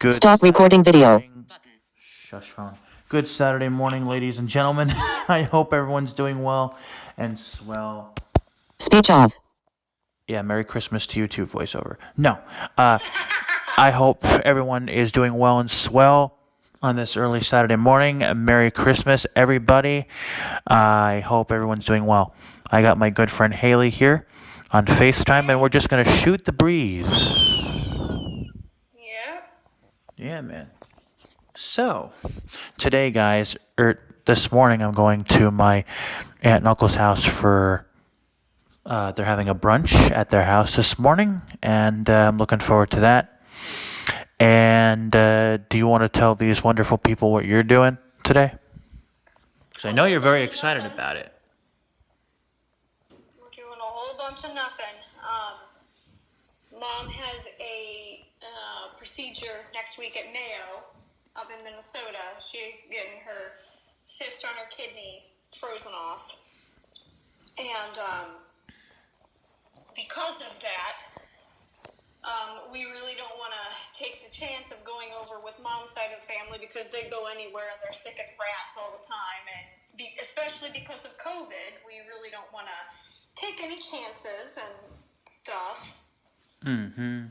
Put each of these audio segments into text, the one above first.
Good Stop Saturday recording video. morning. Shush phone. Good Saturday morning, ladies and gentlemen. I hope everyone's doing well and swell. Speech off. Yeah, Merry Christmas to you too, voiceover. No, I hope everyone is doing well and swell on this early Saturday morning. Merry Christmas, everybody. I hope everyone's doing well. I got my good friend Haley here on FaceTime, and we're just going to shoot the breeze. Yeah. Yeah, man. So, today, guys, this morning, I'm going to my aunt and uncle's house for. They're having a brunch at their house this morning, and I'm looking forward to that. And do you want to tell these wonderful people what you're doing today? Because I know you're very excited about it. We're doing a whole bunch of nothing. Mom has a procedure next week at Mayo up in Minnesota. She's getting her cyst on her kidney frozen off. And because of that, we really don't want to take the chance of going over with Mom's side of the family because they go anywhere and they're sick as rats all the time. And especially because of COVID, we really don't want to take any chances and stuff. Mm-hmm.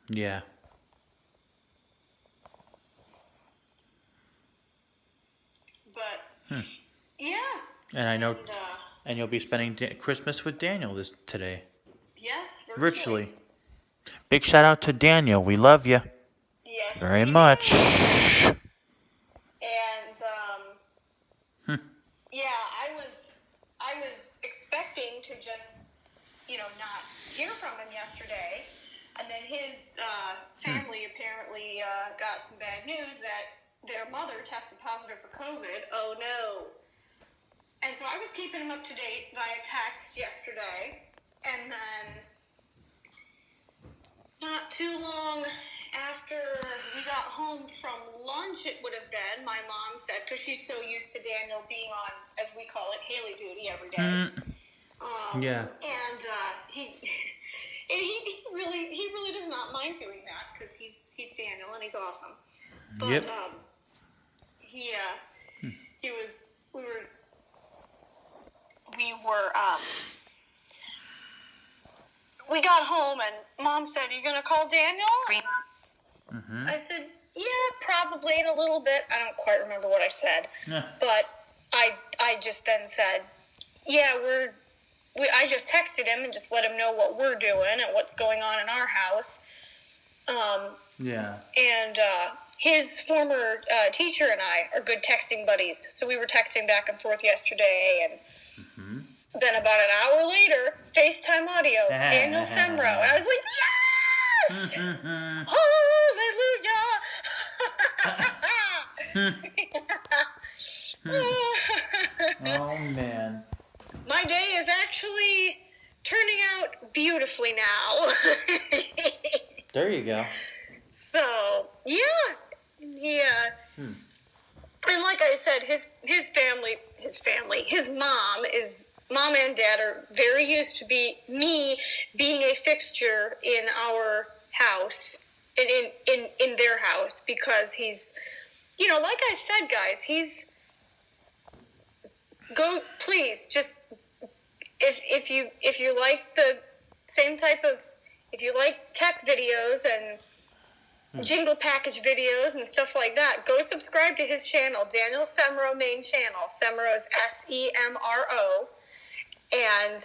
Yeah. But yeah. And I know, And, and you'll be spending Christmas with Daniel today, yes, virtually. Big shout out to Daniel. We love you Yes, very we much. do. And yeah, I was expecting to just not hear from him yesterday, and then his family apparently got some bad news that their mother tested positive for COVID. Oh no! And so I was keeping him up to date via text yesterday, and then not too long after we got home from lunch, it would have been, my mom said, because she's so used to Daniel being on, as we call it, Haley duty every day. Yeah. And he really does not mind doing that because he's Daniel and he's awesome. But Yep. We got home and Mom said, "Are you gonna call Daniel?" Mm-hmm. I said, "Yeah, probably in a little bit." I don't quite remember what I said, but I just then said, "Yeah, I just texted him and just let him know what we're doing and what's going on in our house." Yeah. And his former teacher and I are good texting buddies, so we were texting back and forth yesterday, and then about an hour later, FaceTime audio, Daniel Sembro. And I was like, yes! Hallelujah! Oh, man. My day is actually turning out beautifully now. There you go. So, yeah. And like I said, his mom and dad are very used to me being a fixture in our house, in their house, because he's, like I said, guys, please, just, if you like the same type of, if you like tech videos and jingle package videos and stuff like that, go subscribe to his channel, Daniel Semro main channel. Semro is Semro. And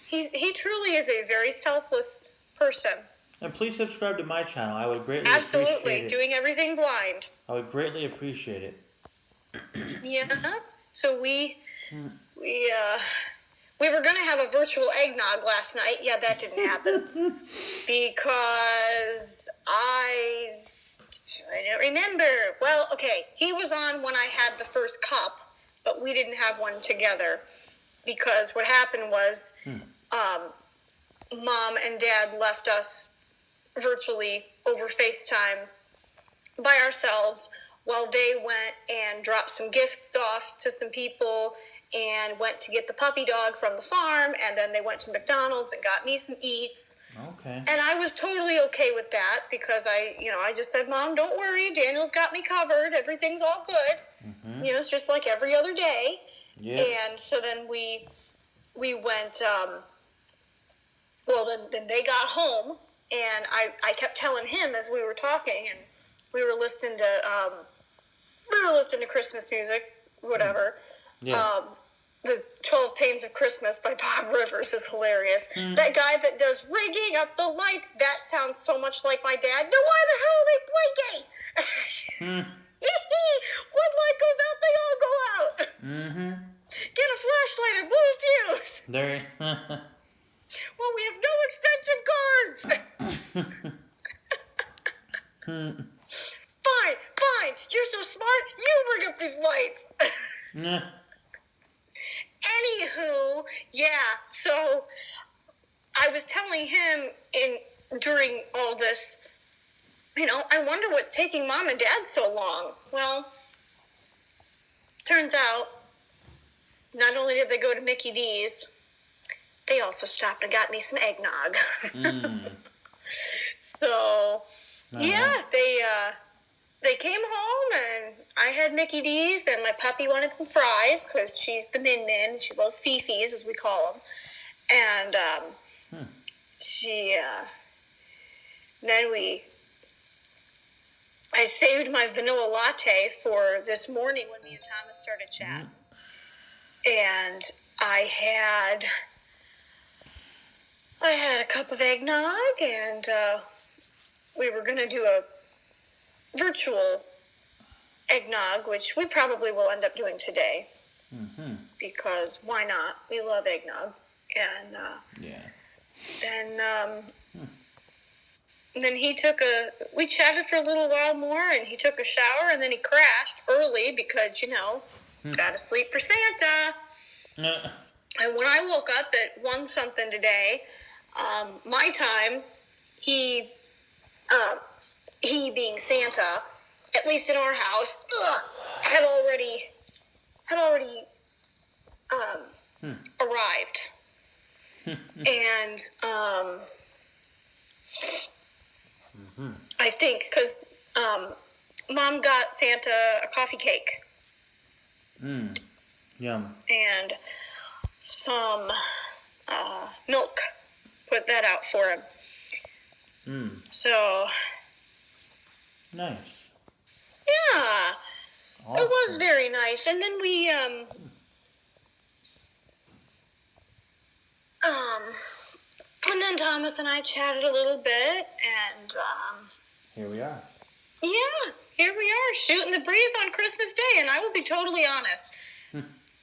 he truly is a very selfless person. And please subscribe to my channel. I would greatly Absolutely, appreciate it. doing everything blind. I would greatly appreciate it. Yeah. So we were going to have a virtual eggnog last night. Yeah, that didn't happen. Because I don't remember. Well, okay, he was on when I had the first cup, but we didn't have one together. Because what happened was Mom and Dad left us virtually over FaceTime by ourselves while they went and dropped some gifts off to some people and went to get the puppy dog from the farm, and then they went to McDonald's and got me some eats. Okay. And I was totally okay with that because I just said, Mom, don't worry. Daniel's got me covered. Everything's all good. Mm-hmm. It's just like every other day. Yeah. And so then we went, then they got home, and I kept telling him as we were talking, and we were listening to Christmas music, whatever. Yeah. The 12 Pains of Christmas by Bob Rivers is hilarious. That guy that does rigging up the lights, that sounds so much like my dad. No, why the hell are they blinking? When light goes out, they all go out. Mm-hmm. Get a flashlight and blow a fuse. There. Well, we have no extension cords. Fine. You're so smart. You rig up these lights. Anywho, yeah. So I was telling him during all this, I wonder what's taking Mom and Dad so long. Well, turns out, not only did they go to Mickey D's, they also stopped and got me some eggnog. So, yeah, they came home, and I had Mickey D's, and my puppy wanted some fries, because she's the Min-Min. She loves Fifis, as we call them. And I saved my vanilla latte for this morning when me and Thomas started chatting. And I had a cup of eggnog, and we were going to do a virtual eggnog, which we probably will end up doing today. Mm-hmm. Because why not? We love eggnog. And then we chatted for a little while more, and he took a shower, and then he crashed early because, gotta sleep for Santa. And when I woke up at 1-something today, my time, he being Santa, at least in our house, had already arrived. And I think because Mom got Santa a coffee cake. Yum. And some milk. Put that out for him. So. Nice. Yeah. Awesome. It was very nice. And then we, and then Thomas and I chatted a little bit, and, Here we are. yeah, here we are, shooting the breeze on Christmas Day, and I will be totally honest.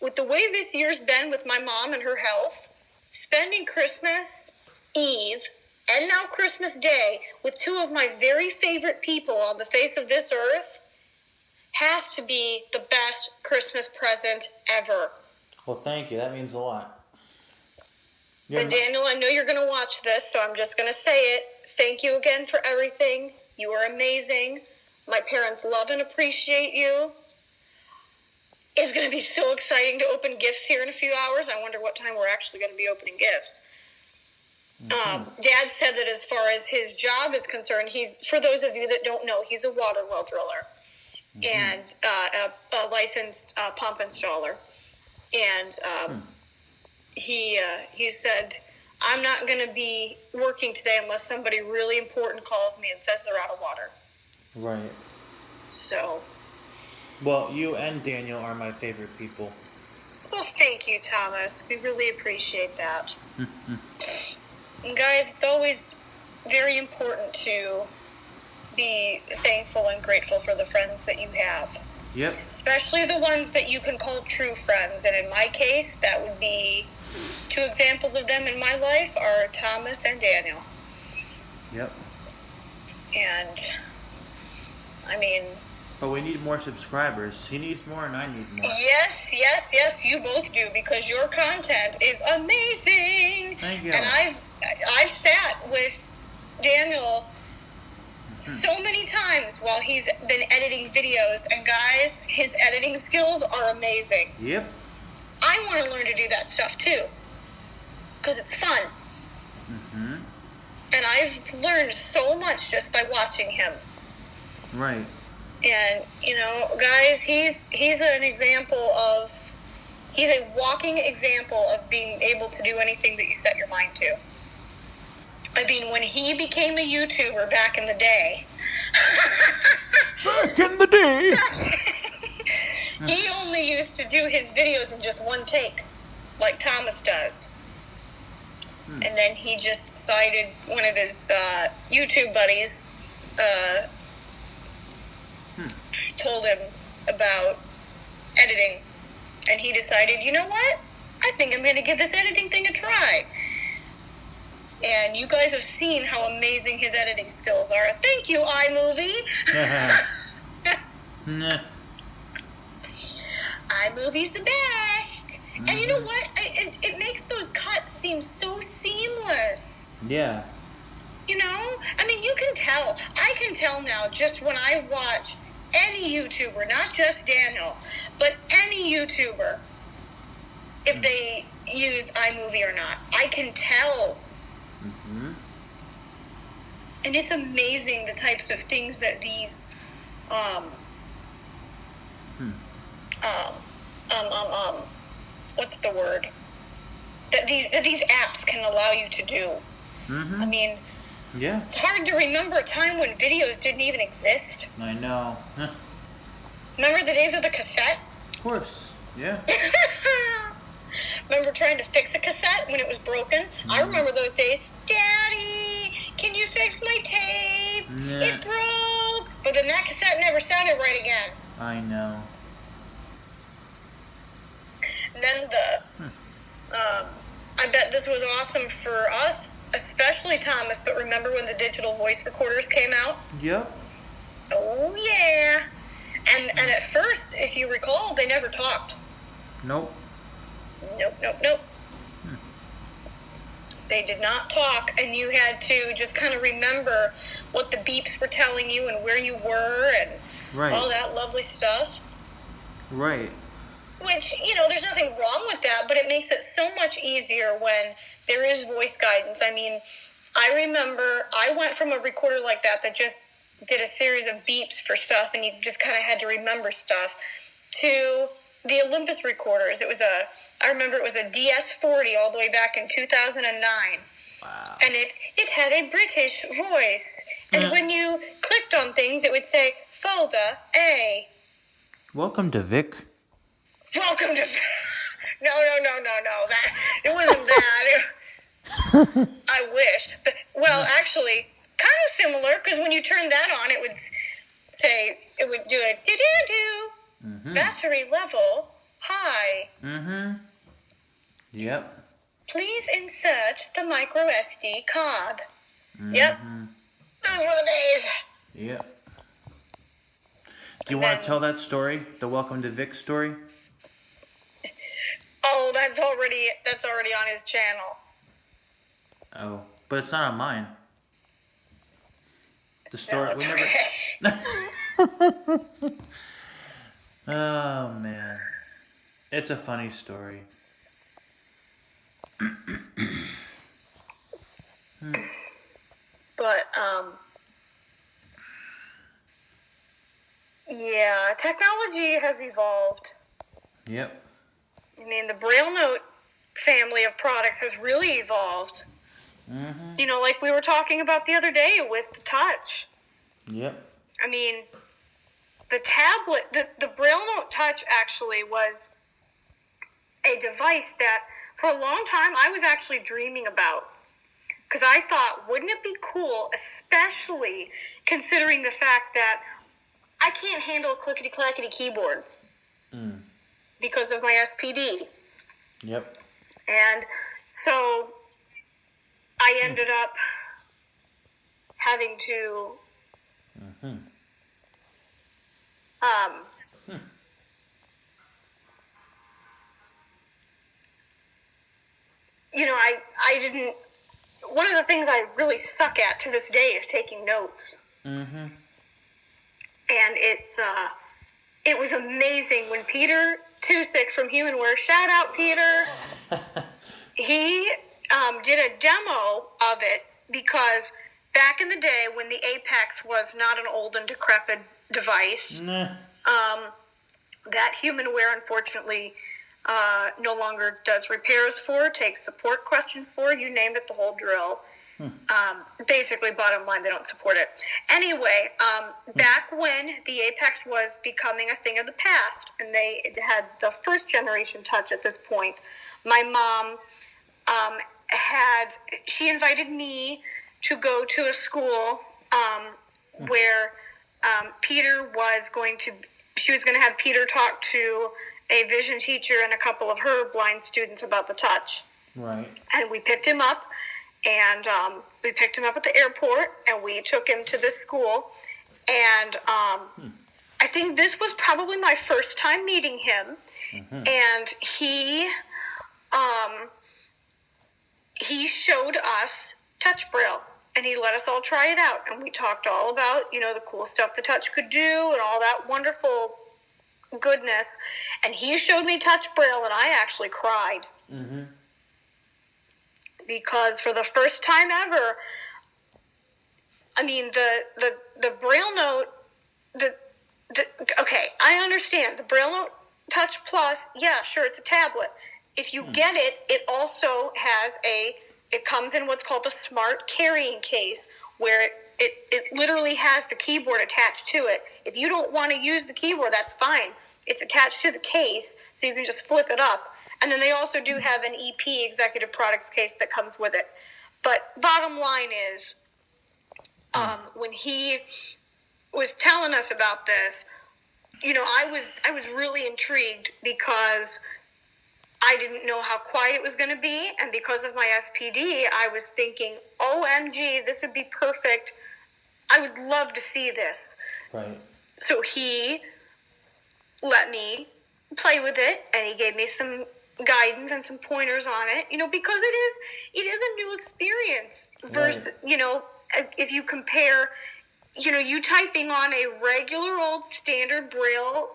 With the way this year's been with my mom and her health, spending Christmas Eve and now Christmas Day with two of my very favorite people on the face of this earth has to be the best Christmas present ever. Well, thank you. That means a lot. And Daniel, I know you're going to watch this, so I'm just going to say it. Thank you again for everything. You are amazing. My parents love and appreciate you. It's going to be so exciting to open gifts here in a few hours. I wonder what time we're actually going to be opening gifts. Dad said that as far as his job is concerned, for those of you that don't know, he's a water well driller and a licensed pump installer. And he said, I'm not going to be working today unless somebody really important calls me and says they're out of water. Right. So. Well, you and Daniel are my favorite people. Well, thank you, Thomas. We really appreciate that. And guys, it's always very important to be thankful and grateful for the friends that you have. Yep. Especially the ones that you can call true friends. And in my case, that would be two examples of them in my life are Thomas and Daniel. Yep. And, I mean... But we need more subscribers. He needs more and I need more. Yes, you both do, because your content is amazing. Thank you. And I've sat with Daniel so many times while he's been editing videos, and guys, his editing skills are amazing. Yep. I want to learn to do that stuff too, because it's fun. And I've learned so much just by watching him. Right. And, guys, he's an example of, he's a walking example of being able to do anything that you set your mind to. I mean, when he became a YouTuber back in the day. Back in the day. He only used to do his videos in just one take, like Thomas does. And then he just decided, one of his YouTube buddies told him about editing. And he decided, you know what? I think I'm going to give this editing thing a try. And you guys have seen how amazing his editing skills are. Thank you, iMovie. iMovie's the best. And you know what? It makes those cuts seem so seamless. Yeah. I mean, you can tell. I can tell now just when I watch any YouTuber, not just Daniel, but any YouTuber, if they used iMovie or not. I can tell. And it's amazing the types of things that these what's the word? That these apps can allow you to do. I mean, yeah. It's hard to remember a time when videos didn't even exist. I know. Remember the days of the cassette? Of course. Yeah. Remember trying to fix a cassette when it was broken? I remember those days. Daddy, can you fix my tape? Yeah. It broke. But then that cassette never sounded right again. I know. And then I bet this was awesome for us, especially Thomas, but remember when the digital voice recorders came out? Yep. Oh, yeah. And at first, if you recall, they never talked. Nope. Nope. They did not talk, and you had to just kind of remember what the beeps were telling you and where you were and all that lovely stuff. Right. Which, there's nothing wrong with that, but it makes it so much easier when there is voice guidance. I mean, I remember I went from a recorder like that just did a series of beeps for stuff, and you just kind of had to remember stuff, to the Olympus recorders. I remember it was a DS40 all the way back in 2009. Wow. And it had a British voice. And when you clicked on things, it would say, folder A. Welcome to Vic. Welcome to... No. That it wasn't that. I wish. But, actually, kind of similar, because when you turn that on, it would say, it would do a do-do-do. Battery level high. Yep. Please insert the micro SD card. Yep. Those were the days. Yep. Do you want to tell that story? The Welcome to Vic story? Oh, that's already on his channel. Oh, but it's not on mine. The story No, it's Oh man, it's a funny story. But yeah, technology has evolved. Yep. I mean, the Braille Note family of products has really evolved. Like we were talking about the other day with the Touch. Yep. I mean, the tablet, the Braille Note Touch actually was a device that for a long time I was actually dreaming about. Because I thought, wouldn't it be cool, especially considering the fact that I can't handle a clickety-clackety keyboard because of my SPD. Yep. And so I ended up having to I didn't. One of the things I really suck at to this day is taking notes. And it was amazing when Peter Tusik from Humanware. Shout out, Peter. He did a demo of it because back in the day when the Apex was not an old and decrepit device, that Humanware unfortunately no longer does repairs for, takes support questions for, you name it, the whole drill. Basically, bottom line, they don't support it. Anyway, back when the Apex was becoming a thing of the past, and they had the first generation touch at this point, my mom she invited me to go to a school where she was going to have Peter talk to a vision teacher and a couple of her blind students about the touch. Right. And we picked him up, and we picked him up at the airport, and we took him to this school. And I think this was probably my first time meeting him. And he showed us touch braille, and he let us all try it out. And we talked all about, the cool stuff the touch could do and all that wonderful goodness. And he showed me touch braille, and I actually cried. Because for the first time ever, I mean, the braille note, okay, I understand. The braille note touch plus, yeah, sure, it's a tablet. If you get it, it also has it comes in what's called the smart carrying case, where it literally has the keyboard attached to it. If you don't want to use the keyboard, that's fine. It's attached to the case, so you can just flip it up. And then they also do have an EP, Executive Products case, that comes with it. But bottom line is, when he was telling us about this, I was really intrigued because I didn't know how quiet it was going to be, and because of my SPD, I was thinking, OMG, this would be perfect. I would love to see this. Right. So he let me play with it, and he gave me some guidance and some pointers on it, because it is a new experience versus, if you compare, you typing on a regular old standard Braille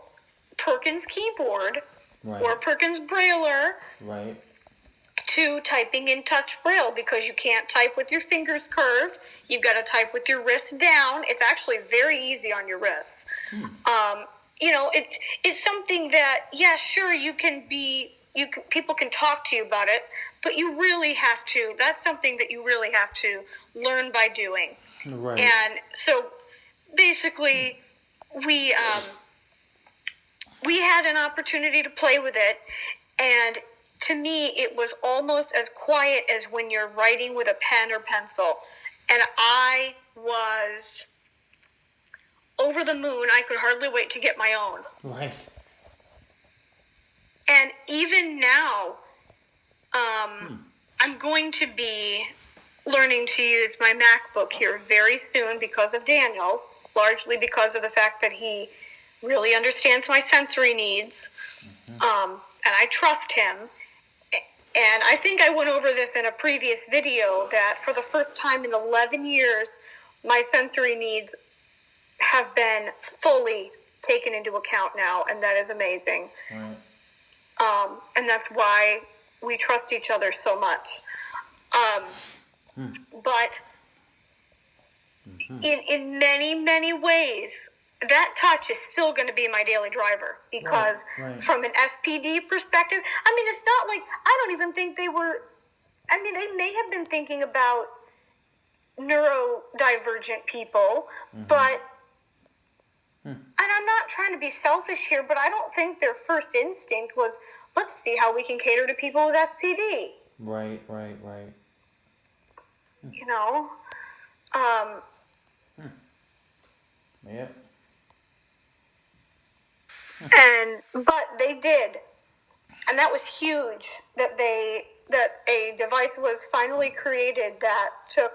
Perkins keyboard, or Perkins Brailler, to typing in touch Braille, because you can't type with your fingers curved. You've got to type with your wrists down. It's actually very easy on your wrists. It's something that, yeah, sure, people can talk to you about it, but you really have to. That's something that you really have to learn by doing. Right. And so, basically, we had an opportunity to play with it, and to me, it was almost as quiet as when you're writing with a pen or pencil. And I was over the moon. I could hardly wait to get my own. Right. And even now, I'm going to be learning to use my MacBook here very soon because of Daniel, largely because of the fact that he really understands my sensory needs, and I trust him. And I think I went over this in a previous video, that for the first time in 11 years, my sensory needs have been fully taken into account now, and that is amazing. Right. And that's why we trust each other so much. But in many, many ways, that touch is still going to be my daily driver, because from an SPD perspective, I mean, it's not like, I don't even think they may have been thinking about neurodivergent people, but, and I'm not trying to be selfish here, but I don't think their first instinct was, let's see how we can cater to people with SPD. Right. Yep. But they did, and that was huge, that a device was finally created that took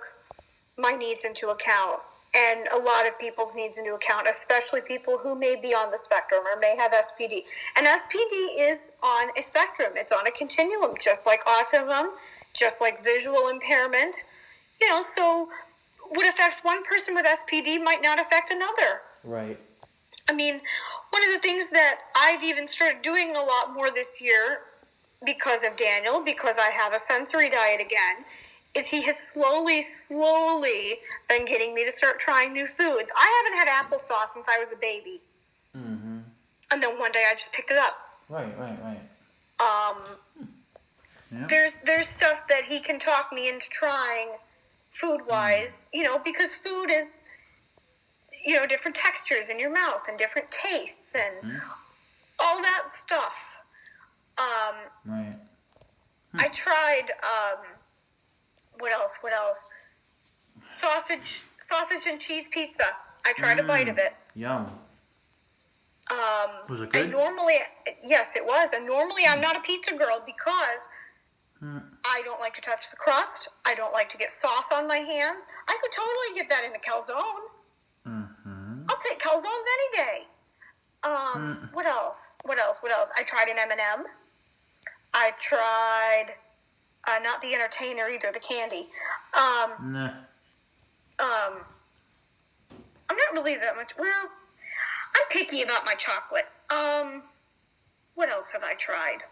my needs into account, and a lot of people's needs into account, especially people who may be on the spectrum or may have SPD. And SPD is on a spectrum. It's on a continuum, just like autism, just like visual impairment. So what affects one person with SPD might not affect another. Right. I mean, One of the things that I've even started doing a lot more this year because of Daniel, because I have a sensory diet again, is he has slowly been getting me to start trying new foods. I haven't had applesauce since I was a baby. Mm-hmm. And then one day I just picked it up. Right. Yeah. There's stuff that he can talk me into trying food-wise, because food is, different textures in your mouth and different tastes and all that stuff. Right. I tried, what else? Sausage and cheese pizza. I tried a bite of it. Yum. Was it good? Yes, it was. And normally I'm not a pizza girl because I don't like to touch the crust. I don't like to get sauce on my hands. I could totally get that in a calzone. Mm-hmm. I'll take calzones any day. What else? I tried an M&M. I tried, not the entertainer either, the candy. Nah. I'm not really that much, well, I'm picky about my chocolate. What else have I tried?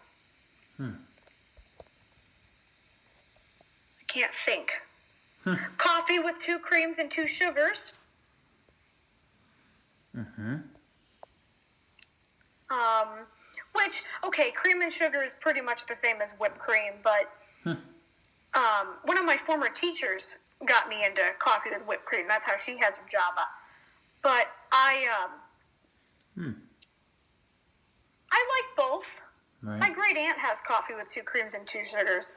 I can't think. Coffee with 2 creams and 2 sugars. Mm-hmm. Which, okay, cream and sugar is pretty much the same as whipped cream, but one of my former teachers got me into coffee with whipped cream. That's how she has her Java. But I like both. Right. My great aunt has coffee with 2 creams and 2 sugars.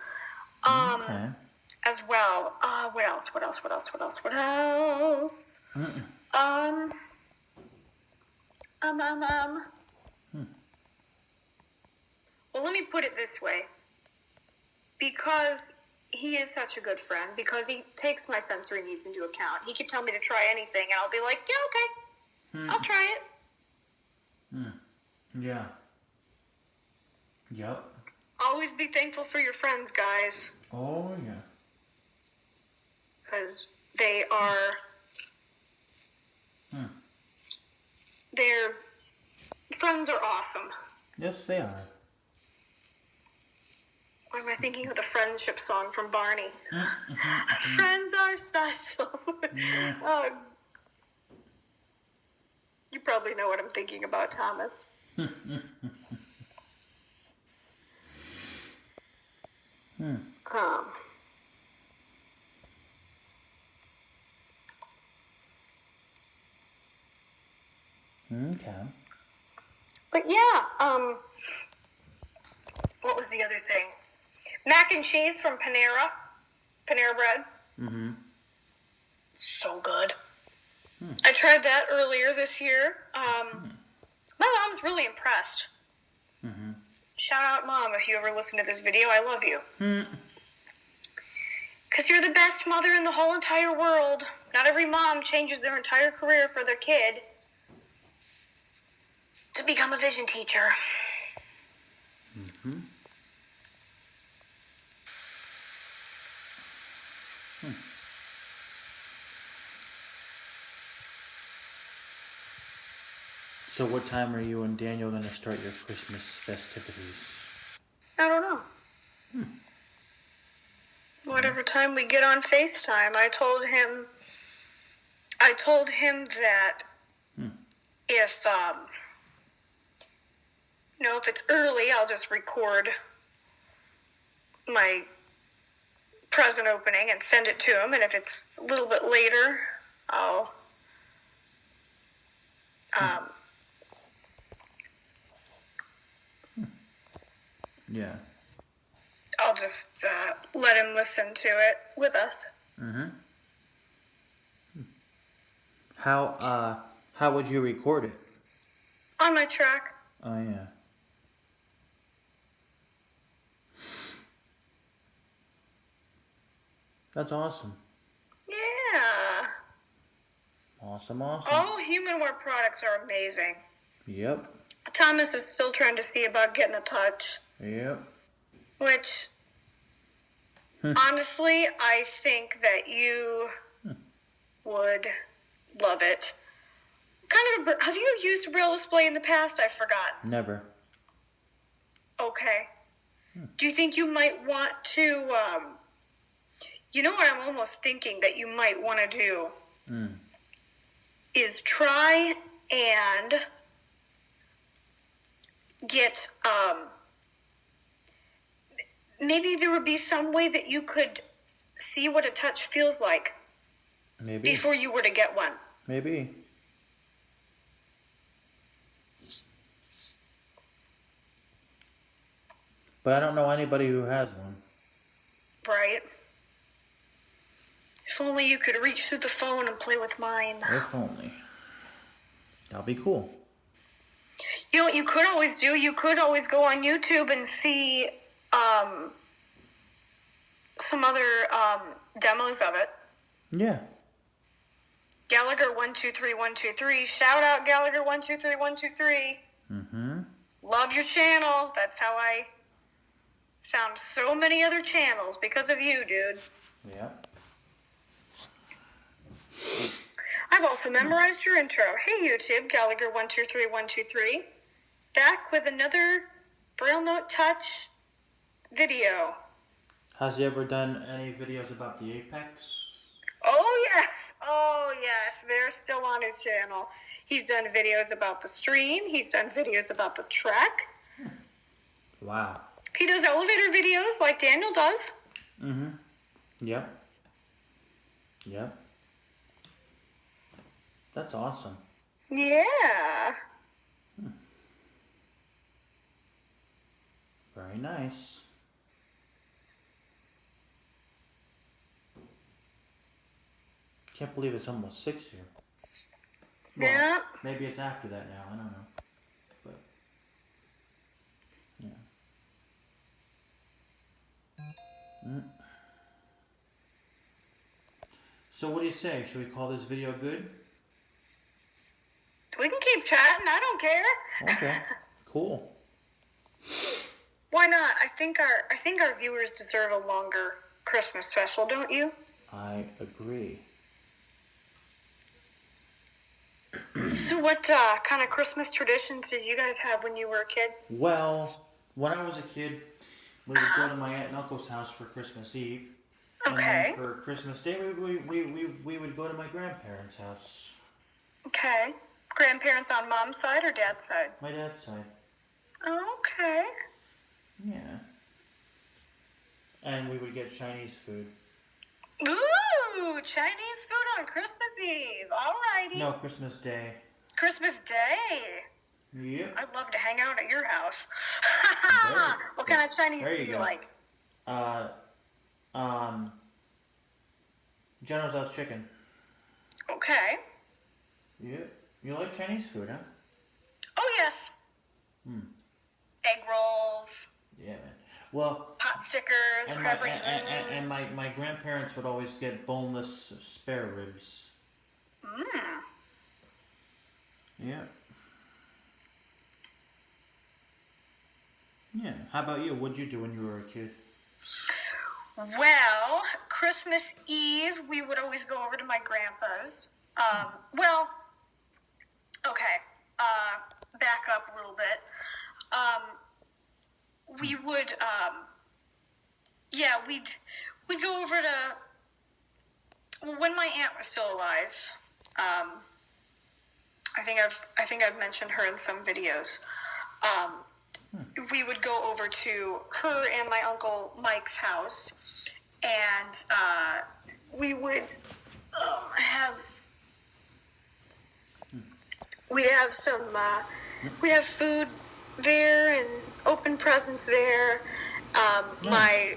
Okay. As well. What else? Well, let me put it this way. Because he is such a good friend, because he takes my sensory needs into account, he can tell me to try anything, and I'll be like, yeah, okay, I'll try it. Yeah. Yep. Always be thankful for your friends, guys. Oh, yeah. Because they are... Their friends are awesome. Yes, they are. Why am I thinking of the friendship song from Barney? Friends are special. You probably know what I'm thinking about, Thomas. Okay. But yeah, what was the other thing? Mac and cheese from Panera Bread. Mm-hmm. So good. I tried that earlier this year. My mom's really impressed. Shout out, Mom, if you ever listen to this video. I love you. Because you're the best mother in the whole entire world. Not every mom changes their entire career for their kid to become a vision teacher. So what time are you and Daniel going to start your Christmas festivities? I don't know. Whatever time we get on FaceTime, I told him that if if it's early, I'll just record my present opening and send it to him, and if it's a little bit later, I'll Yeah. I'll just let him listen to it with us. How would you record it? On my track. Oh, yeah. That's awesome. Yeah. Awesome. All Humanware products are amazing. Yep. Thomas is still trying to see about getting a touch. Yep. Which, honestly, I think that you would love it. Have you used a Braille display in the past? I forgot. Never. Okay. Do you think you might want to, you know what I'm almost thinking that you might want to do? Is try and get, maybe there would be some way that you could see what a touch feels like Maybe. before you were to get one. Maybe. But I don't know anybody who has one. Right. If only you could reach through the phone and play with mine. If only. That'll be cool. You know what you could always do? You could always go on YouTube and see some other demos of it. Yeah. Gallagher 123123. Shout out Gallagher 123123. Love your channel. That's how I found so many other channels because of you, dude. Yeah. I've also memorized your intro. Hey YouTube, Gallagher 123123. Back with another Braille Note Touch video. Has he ever done any videos about the Apex? Oh yes, they're still on his channel. He's done videos about the stream. He's done videos about the track. Wow. He does elevator videos like Daniel does. Yep. Yep. That's awesome. Yeah. Very nice. Can't believe it's almost 6 here. Well, Yeah. maybe it's after that now. I don't know. But yeah. So what do you say? Should we call this video good? We can keep chatting. I don't care. Okay. Cool. Why not? I think our viewers deserve a longer Christmas special, don't you? I agree. So what kind of Christmas traditions did you guys have when you were a kid? Well, when I was a kid, we would go to my aunt and uncle's house for Christmas Eve. Okay. And then for Christmas Day, we would go to my grandparents' house. Okay. Grandparents on mom's side or dad's side? My dad's side. Okay. Yeah. And we would get Chinese food. Ooh, Chinese food on Christmas Eve. Alrighty. No, Christmas Day. Christmas Day. Yep. I'd love to hang out at your house. What kind of Chinese do you like? General Tso's chicken. Okay. Yep. You like Chinese food, huh? Oh, yes. Egg rolls, Yeah, man. Well, pot stickers, and crab and my grandparents would always get boneless spare ribs. Yeah. Yeah. How about you? What'd you do when you were a kid? Well, Christmas Eve, we would always go over to my grandpa's. Back up a little bit. We would, we'd go over to, when my aunt was still alive. I think I've mentioned her in some videos. We would go over to her and my Uncle Mike's house, and we would we'd have food there and open presents there. My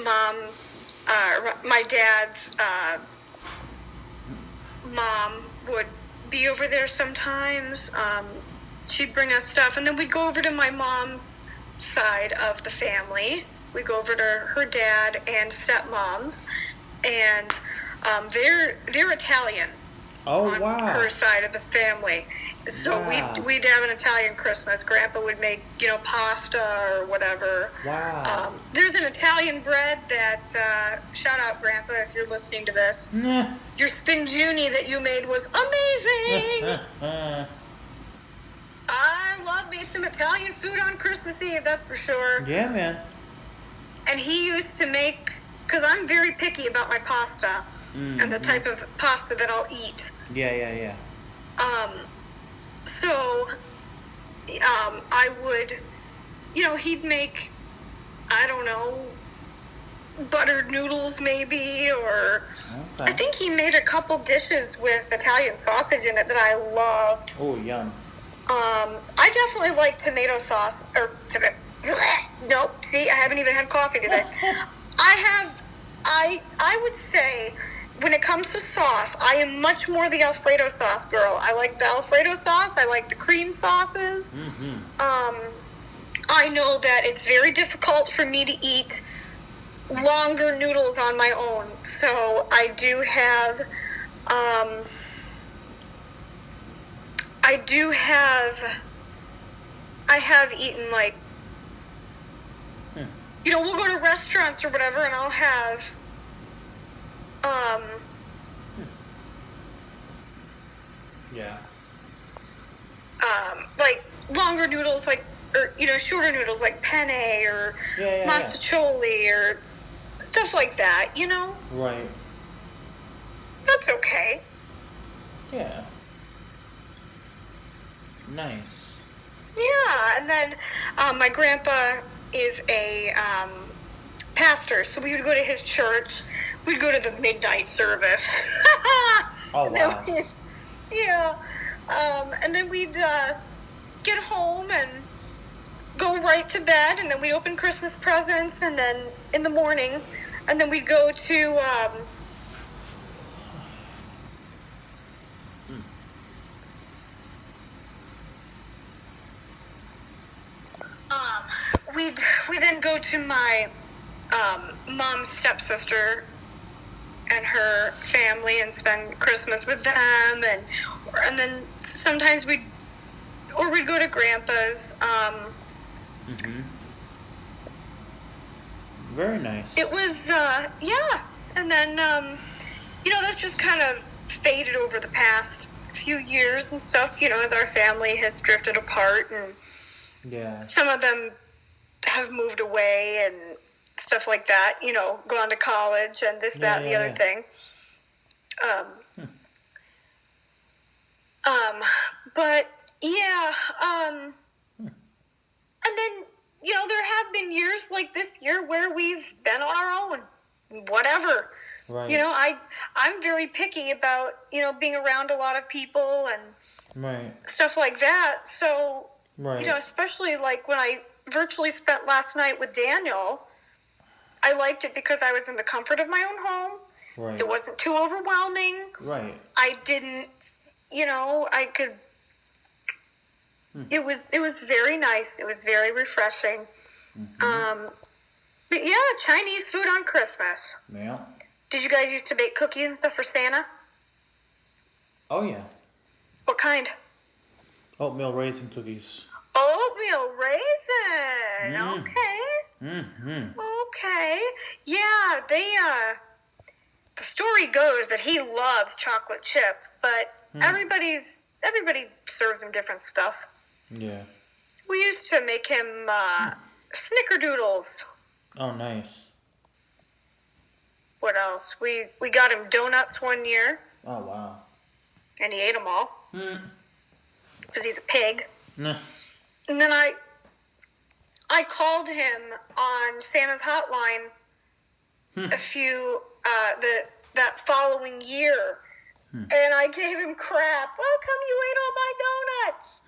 mom, my dad's mom would be over there sometimes. She'd bring us stuff, and then we'd go over to my mom's side of the family. We'd go over to her dad and stepmom's, and they're Italian. Oh, on wow. her side of the family, So Wow. we'd have an Italian Christmas. Grandpa would make, pasta or whatever. Wow. There's an Italian bread that, shout out Grandpa if you're listening to this. Nah. Your spinjuni that you made was amazing. I love me some Italian food on Christmas Eve, that's for sure. Yeah, man. And he used to make, because I'm very picky about my pasta and the type of pasta that I'll eat. Yeah. So, I would, he'd make, I don't know, buttered noodles maybe, or Okay. I think he made a couple dishes with Italian sausage in it that I loved. Oh, yum. I definitely like tomato sauce, nope, see, I haven't even had coffee today. I would say, when it comes to sauce, I am much more the Alfredo sauce girl. I like the Alfredo sauce. I like the cream sauces. I know that it's very difficult for me to eat longer noodles on my own. So I do have, I have eaten like, we'll go to restaurants or whatever, and I'll have, Yeah. like longer noodles, like, or shorter noodles like penne or Yeah. mastacholi or stuff like that. Right. That's okay. Yeah. Nice. Yeah, and then my grandpa is a pastor, so we would go to his church. We'd go to the midnight service. Oh, wow. Yeah. And then we'd get home and go right to bed, and then we'd open Christmas presents, and then in the morning, and then we'd go to we then go to my mom's stepsister and her family and spend Christmas with them, and then sometimes we'd go to Grandpa's. Very nice. It was yeah, and then that's just kind of faded over the past few years and stuff. As our family has drifted apart, and Yeah. some of them have moved away and stuff like that, gone to college and this, that, and the other thing. But yeah, and then, there have been years like this year where we've been on our own, whatever. Right. I'm very picky about, being around a lot of people and Right. stuff like that. So, Right. especially like when I virtually spent last night with Daniel, I liked it because I was in the comfort of my own home. Right. It wasn't too overwhelming. Right. I didn't, I could, it was very nice. It was very refreshing. But yeah, Chinese food on Christmas. Yeah. Did you guys used to bake cookies and stuff for Santa? Oh, yeah. What kind? Oatmeal raisin cookies. Oatmeal raisin. Okay. Okay. Yeah, the story goes that he loves chocolate chip, but everybody serves him different stuff. Yeah. We used to make him snickerdoodles. Oh, nice. What else? We got him donuts one year, Oh, wow. and he ate them all because he's a pig. Nah. And then I called him on Santa's hotline a few that following year, and I gave him crap. How come you ate all my donuts?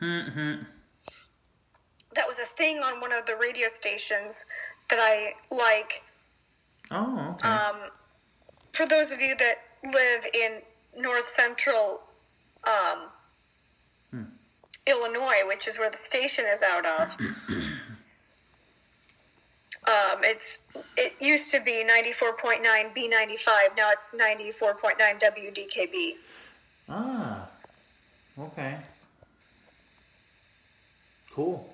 That was a thing on one of the radio stations that I like. Oh, okay. For those of you that live in north central Illinois, which is where the station is out of, it used to be 94.9 B95. Now it's 94.9 WDKB. Ah. Okay. Cool.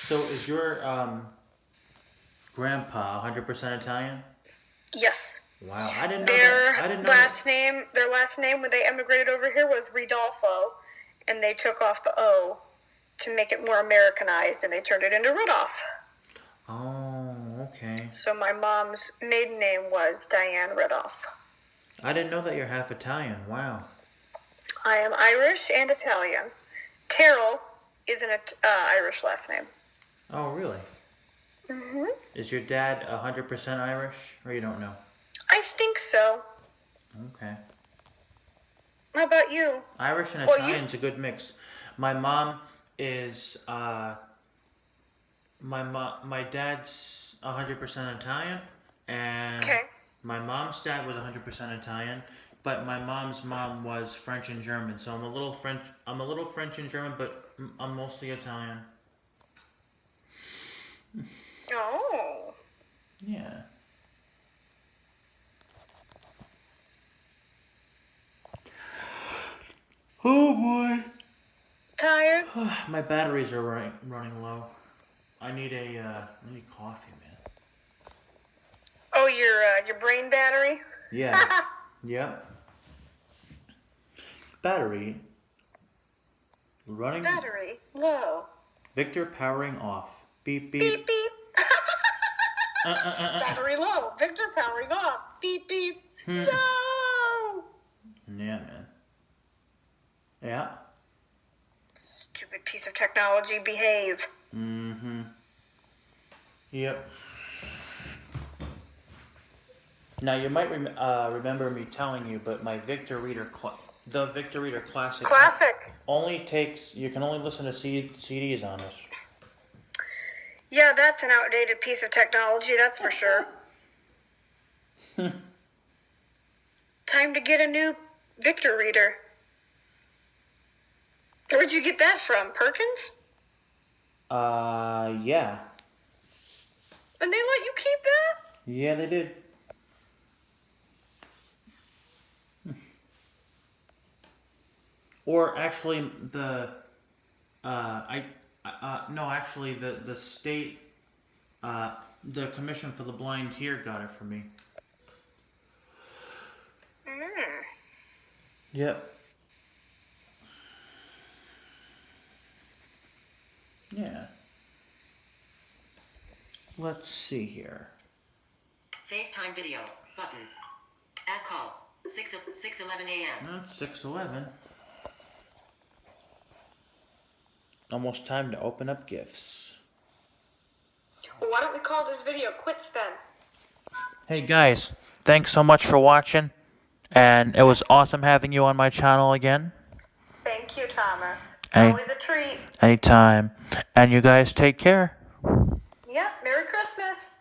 So is your grandpa 100% Italian? Yes. Wow, I didn't know that. I didn't know that. Their last name when they emigrated over here was Ridolfo, and they took off the O to make it more Americanized, and they turned it into Rudolph. Oh, okay. So my mom's maiden name was Diane Rudolph. I didn't know that you're half Italian. Wow. I am Irish and Italian. Carol is an Irish last name. Oh, really? Mm-hmm. Is your dad 100% Irish, or you don't know? I think so. Okay. How about you? Irish and Italian's a good mix. My mom is my dad's 100% Italian, and Okay. my mom's dad was 100% Italian, but my mom's mom was French and German. So I'm a little French and German, but I'm mostly Italian. Oh. Yeah. Oh boy. Tired? My batteries are running low. I need coffee, man. Oh, your brain battery? Yeah. Yep. Battery running. Battery low. Victor powering off. Beep beep. Beep beep. Battery low. Victor powering off. Beep beep. No. Yeah, man. Yeah. Stupid piece of technology. Behave. Mm-hmm. Yep. Now you might remember me telling you, but my Victor Reader, the Victor Reader Classic, you can only listen to CDs on it. Yeah, that's an outdated piece of technology, that's for sure. Time to get a new Victor Reader. Where'd you get that from? Perkins? Yeah. And they let you keep that? Yeah, they did. Or actually, the state, the Commission for the Blind here got it for me. Yep. Yeah. Let's see here. FaceTime video button. Add call. 6:11 a.m. It's 6:11. Almost time to open up gifts. Well, why don't we call this video quits then? Hey guys, thanks so much for watching, and it was awesome having you on my channel again. Thank you, Thomas. Any- Always a treat. Anytime. And you guys take care. Yep, Merry Christmas.